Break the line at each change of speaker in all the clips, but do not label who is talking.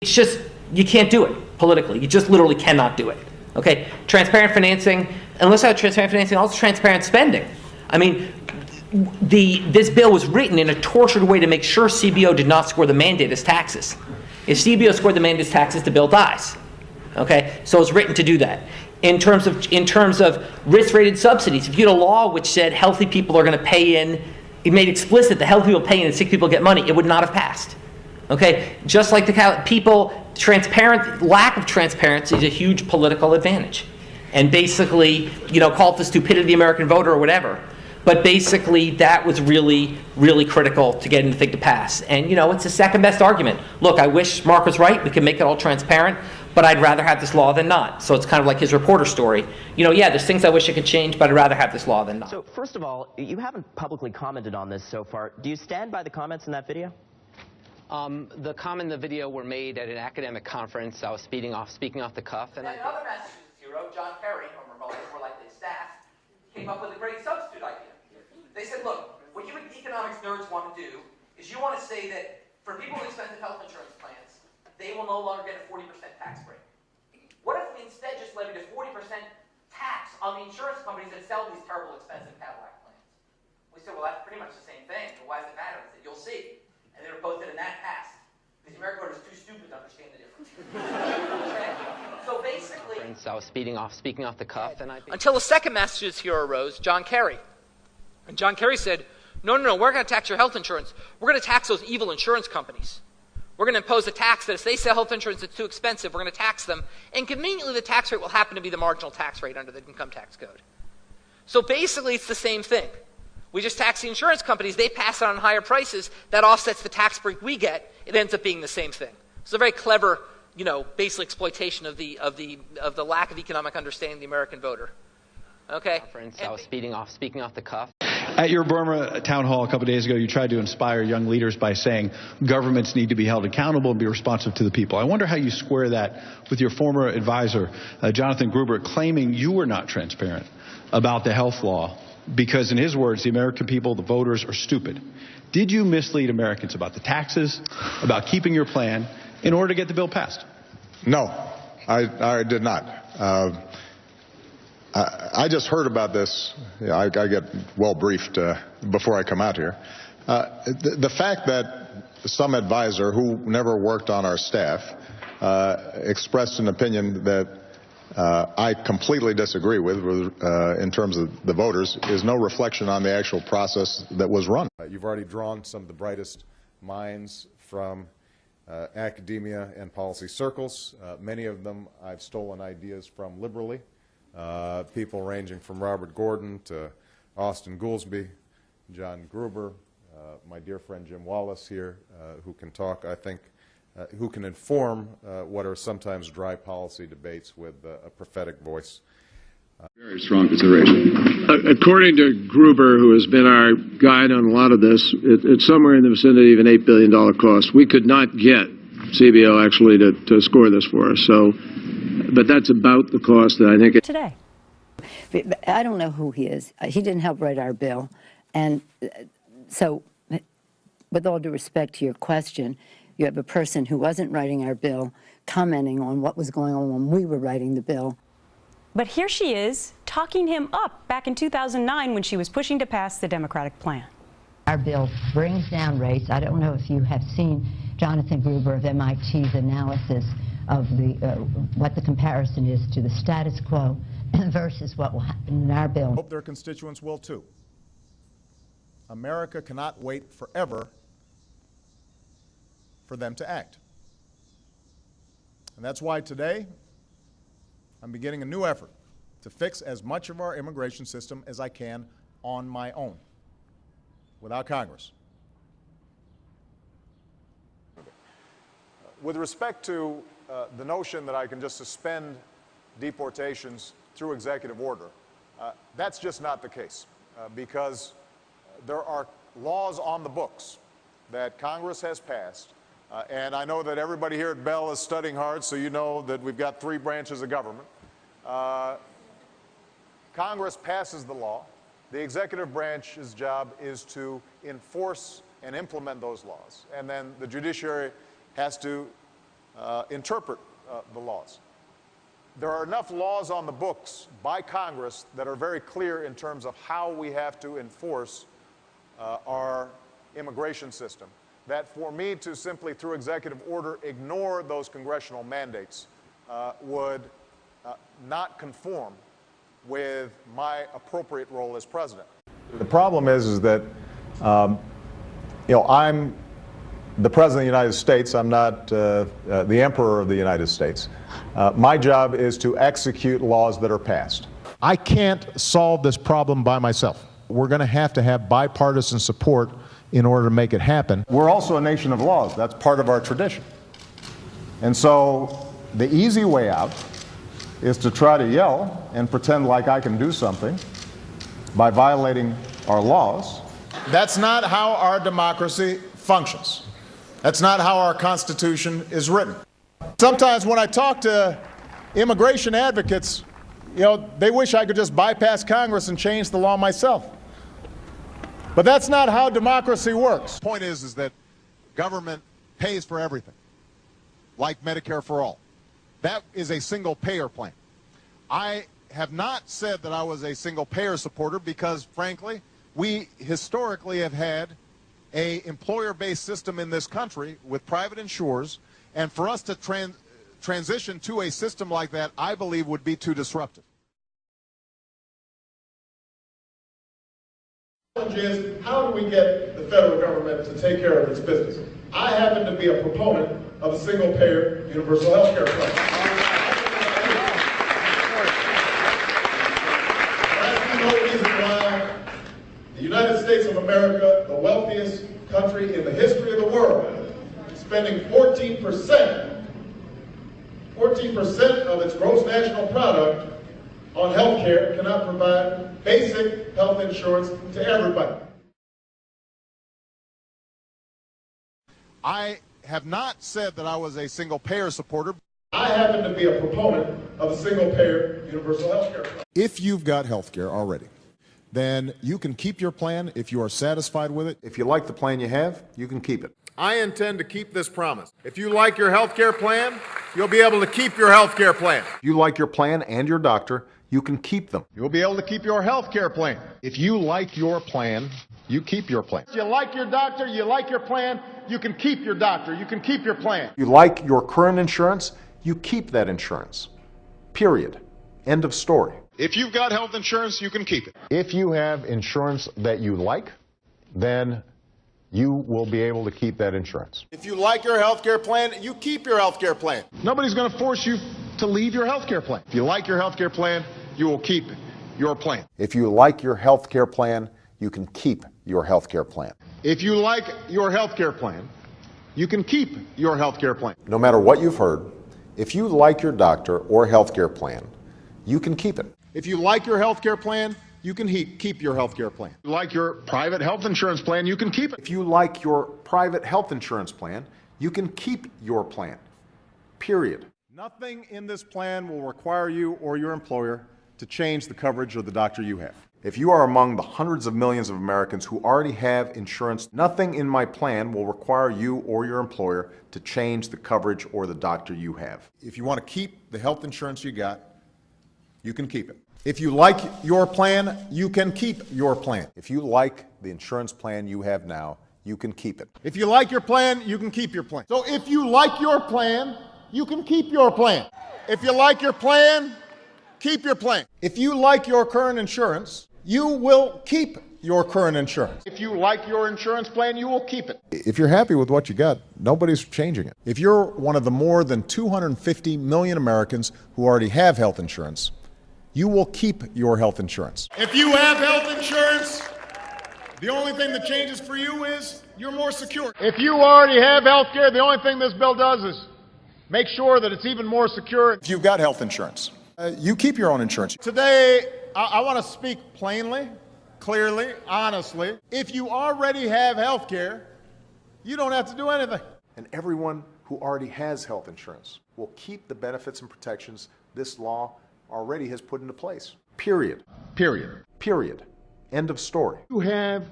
It's just, you can't do it politically. You just literally cannot do it. Okay? Transparent financing, unless I have transparent financing, also transparent spending. I mean, this bill was written in a tortured way to make sure CBO did not score the mandate as taxes. If CBO scored the mandate as taxes, the bill dies. Okay? So it's written to do that. In terms of risk-rated subsidies, if you had a law which said healthy people are going to pay in, it made explicit that healthy people pay in and sick people get money, it would not have passed. Okay? Just like lack of transparency is a huge political advantage. And basically, call it the stupidity of the American voter or whatever. But basically, that was really, really critical to getting the thing to pass. And, it's the second best argument. Look, I wish Mark was right. We can make it all transparent. But I'd rather have this law than not. So it's kind of like his reporter story. There's things I wish I could change, but I'd rather have this law than not.
So first of all, you haven't publicly commented on this so far. Do you stand by the comments in that video?
The comment in the video were made at an academic conference. I was speaking off the cuff. And
another Massachusetts hero, John Kerry, or more likely staff, came up with a great substitute idea. They said, look, what you economics nerds want to do is you want to say that for people with expensive health insurance plans, they will no longer get a 40% tax break. What if we instead just levied a 40% tax on the insurance companies that sell these terrible expensive Cadillac plans? We said, well, that's pretty much the same thing, but why does it matter? I said, you'll see. And they were posted, and that passed. Because the American voter is too stupid to understand the difference. Okay? So basically...
I was speaking off the cuff.
Until a second Massachusetts hero arose, John Kerry. And John Kerry said, no, we're going to tax your health insurance. We're going to tax those evil insurance companies. We're going to impose a tax that if they sell health insurance that's too expensive, we're going to tax them. And conveniently, the tax rate will happen to be the marginal tax rate under the income tax code. So basically, it's the same thing. We just tax the insurance companies. They pass it on higher prices. That offsets the tax break we get. It ends up being the same thing. It's a very clever, basically exploitation of the lack of economic understanding of the American voter. Okay?
I was speaking off the cuff.
At your Burma town hall a couple of days ago, you tried to inspire young leaders by saying governments need to be held accountable and be responsive to the people. I wonder how you square that with your former advisor, Jonathan Gruber, claiming you were not transparent about the health law because, in his words, the American people, the voters, are stupid. Did you mislead Americans about the taxes, about keeping your plan, in order to get the bill passed?
No, I did not. I just heard about this. I get well briefed before I come out here. The fact that some advisor who never worked on our staff expressed an opinion that I completely disagree with in terms of the voters is no reflection on the actual process that was run.
You've already drawn some of the brightest minds from academia and policy circles. Many of them I've stolen ideas from liberally. People ranging from Robert Gordon to Austin Goolsbee, John Gruber, my dear friend Jim Wallace here, who can talk, I think, who can inform what are sometimes dry policy debates with a prophetic voice.
Very strong consideration. According to Gruber, who has been our guide on a lot of this, it's somewhere in the vicinity of an $8 billion cost. We could not get CBO actually to score this for us. So. But that's about the cost that I think...
Today. I don't know who he is. He didn't help write our bill. And so, with all due respect to your question, you have a person who wasn't writing our bill commenting on what was going on when we were writing the bill.
But here she is, talking him up back in 2009 when she was pushing to pass the Democratic plan.
Our bill brings down rates. I don't know if you have seen Jonathan Gruber of MIT's analysis of what the comparison is to the status quo versus what will happen in our bill.
I hope their constituents will too. America cannot wait forever for them to act. And that's why today I'm beginning a new effort to fix as much of our immigration system as I can on my own, without Congress. With respect to the notion that I can just suspend deportations through executive order, that's just not the case, because there are laws on the books that Congress has passed, and I know that everybody here at Bell is studying hard, so you know that we've got 3 branches of government. Congress passes the law. The executive branch's job is to enforce and implement those laws, and then the judiciary has to
interpret the laws. There are enough laws on the books by Congress that are very clear in terms of how we have to enforce our immigration system, that for me to simply, through executive order, ignore those congressional mandates would not conform with my appropriate role as president. The problem is that, I'm the President of the United States. I'm not the Emperor of the United States. My job is to execute laws that are passed.
I can't solve this problem by myself. We're going to have bipartisan support in order to make it happen.
We're also a nation of laws. That's part of our tradition. And so the easy way out is to try to yell and pretend like I can do something by violating our laws. That's not how our democracy functions. That's not how our Constitution is written. Sometimes when I talk to immigration advocates, they wish I could just bypass Congress and change the law myself. But that's not how democracy works.
The point is that government pays for everything, like Medicare for all. That is a single-payer plan. I have not said that I was a single-payer supporter because, frankly, we historically have had an employer-based system in this country with private insurers, and for us to transition to a system like that, I believe, would be too disruptive.
The challenge is, how do we get the federal government to take care of its business? I happen to be a proponent of a single-payer universal health care plan. That's no reason why the United States of America, the wealthiest country in the history of the world, spending 14% of its gross national product on health care, cannot provide basic health insurance to everybody.
I have not said that I was a single-payer supporter.
I happen to be a proponent of a single-payer universal health care plan.
If you've got health care already, then you can keep your plan if you are satisfied with it.
If you like the plan you have, you can keep it.
I intend to keep this promise. If you like your health care plan, you'll be able to keep your health care plan.
If you like your plan and your doctor, you can keep them.
You'll be able to keep your health care plan. If you like your plan, you keep your plan.
If you like your doctor, you like your plan, you can keep your doctor, you can keep your plan.
You like your current insurance, you keep that insurance. Period. End of story.
If you've got health insurance, you can keep it.
If you have insurance that you like, then you will be able to keep that insurance.
If you like your health care plan, you keep your health care plan.
Nobody's going to force you to leave your health care plan.
If you like your health care plan, you will keep your plan.
If you like your health care plan, you can keep your health care plan.
If you like your health care plan, you can keep your health care plan.
No matter what you've heard, if you like your doctor or health care plan, you can keep it.
If you like your health care plan, you can keep your health care plan.
If you like your private health insurance plan, you can keep it.
If you like your private health insurance plan, you can keep your plan. Period.
Nothing in this plan will require you or your employer to change the coverage of the doctor you have.
If you are among the hundreds of millions of Americans who already have insurance, nothing in my plan will require you or your employer to change the coverage or the doctor you have.
If you want to keep the health insurance you got, you can keep it. If you like your plan, you can keep your plan.
If you like the insurance plan you have now, you can keep it.
If you like your plan, you can keep your plan. So if you like your plan, you can keep your plan. If you like your plan, keep your plan. If you like your current insurance, you will keep your current insurance.
If you like your insurance plan, you will keep it.
If you're happy with what you got, nobody's changing it. If you're one of the more than 250 million Americans who already have health insurance, you will keep your health insurance.
If you have health insurance, the only thing that changes for you is you're more secure. If you already have health care, the only thing this bill does is make sure that it's even more secure.
If you've got health insurance, you keep your own insurance.
Today, I want to speak plainly, clearly, honestly. If you already have health care, you don't have to do anything.
And everyone who already has health insurance will keep the benefits and protections this law already has put into place. Period.
Period.
Period. End of story.
You have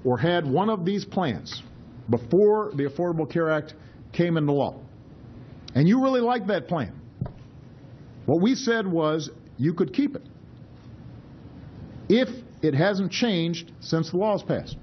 or had one of these plans before the Affordable Care Act came into law.
and you really like that plan, what we said was you could keep it if it hasn't changed since the law's passed.